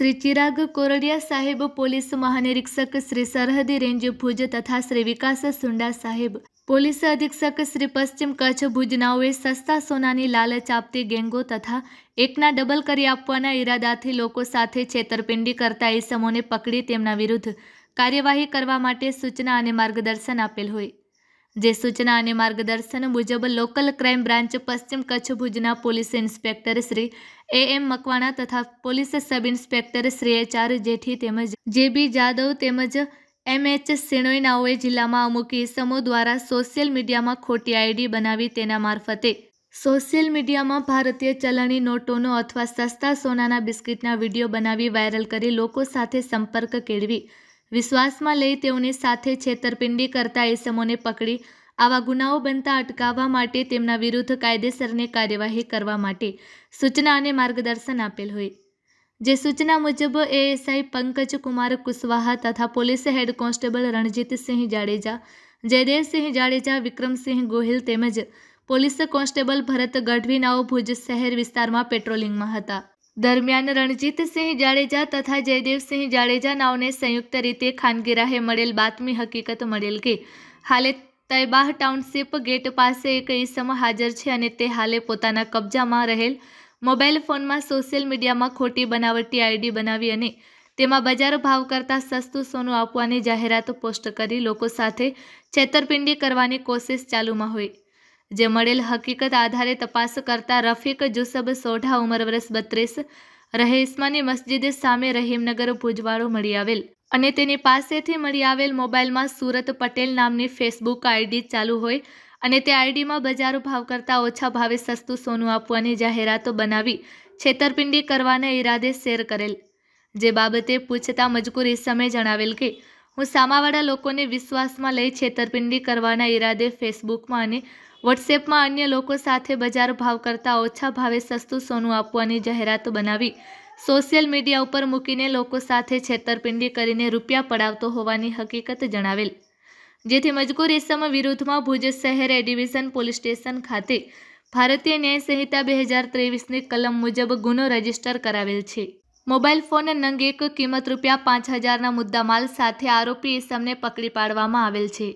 श्री चिराग कोरडिया साहेब, police महानिरीक्षक श्री सरहदी range भुज तथा श्री विकास सुंडा साहेब, पोलीस अधीक्षक श्री पश्चिम कच्छ भुज नाओए सस्ता सोनानी लालच आपती गेंगो तथा एकना डबल करी आपवाना इरादाथी लोको साथे छेतरपिंडी करता ईसमोने पकड़ी तेमना विरुद्ध कार्यवाही करवा माटे सूचना अने मार्गदर्शन आपेल होय। जे सूचना अने मार्गदर्शन मुजब लोकल क्राइम ब्रांच पश्चिम कच्छ भुजना police inspector Shri AM Makwana तथा police sub inspector Shri HR जेठी तेमज JB जादव तेमज MH सिणोई नाओए जिल्लामां अमुक ईसमो द्वारा सोशियल मीडियामां खोटी ID बनावी तेना मार्फते सोशियल मीडियामां भारतीय चलणी नोटोनो अथवा सस्ता सोनाना बिस्किटना विडियो बनावी वायरल करी लोको साथे संपर्क केळवी विश्वासमां लई तेओनी साथे छेतरपिंडी करता ईसमोने पकड़ी आवा गुनाओ बनता अटकाववा माटे तेमना विरुद्ध कायदेसરની कार्यवाही करवा माटे सूचना अने मार्गदर्शन आपेल होय। जे सूचना मुजब ASI पंकज कुमार कुशवाहा तथा police head constable Ranjit Singh Jadeja, Jaydev Singh Jadeja, Vikram Singh Gohil तेमज पोलीस कोन्स्टेबल भरत गढ़वी नाओ भुज शहर विस्तारमां पेट्रोलिंगमां हता। दरमियान रणजीत सिंह जाडेजा तथा जयदेव सिंह जाडेजा नाओने संयुक्त रीते खानगी राहे मळेल बातमी हकीकत मळेल के हाले तैबाह टाउनशीप गेट पासे एक ईसम हाजर छे अने ते हाले पोताना कब्जामां रहेल मोबाइल फोनमां सोशियल मीडियामां खोटी बनावटी ID बनावी अने तेमां बजार भाव करता सस्तुं सोनुं आपवानी जाहेरात पोस्ट करी लोको साथे छेतरपिंडी करवानी कोशिश चालूमां होय। जे मळेल हकीकत आधारे तपास करता रफीक जुसब सोढा उमर वर्ष 32 રહે ઇસ્માની મસ્જિદ સામે રહીમનગર ભુજવાળો મળી આવેલ અને તેની પાસેથી મળી આવેલ મોબાઈલમાં સુરત પટેલ નામની ફેસબુક ID ચાલુ હોય અને તે આઈડીમાં બજાર ભાવ કરતાં ઓછા ભાવે સસ્તું સોનું આપવાની જાહેરાત બનાવી છેતરપિંડી કરવાના ઈરાદે શેર કરેલ। જે બાબતે પૂછતા મજકૂર ઇસમે જણાવેલ કે હું સામાવાળા લોકોને વિશ્વાસમાં લઈ છેતરપિંડી કરવાના ઈરાદે ફેસબુકમાં અને વોટ્સએપમાં अन्य लोको साथे बजार भाव करता ओछा भावे सस्तुं सोनुं आपवानी जाहेरात बनावी सोशियल मीडिया पर मूकीने लोको साथे छेतरपिंडी करीने रूपिया पडावतो होवानी हकीकत जणावेल। जेथी मजकूर इसम विरुद्धमां भुज शहर ए डिविजन पोलीस स्टेशन खाते भारतीय न्याय संहिता 2023 कलम मुजब गुनो रजिस्टर करावेल छे। मोबाइल फोन नंग एक किंमत रूपिया 5000 ना मुद्दामाल साथे आरोपी इसમને પકડી પાડવામાં આવેલ છે।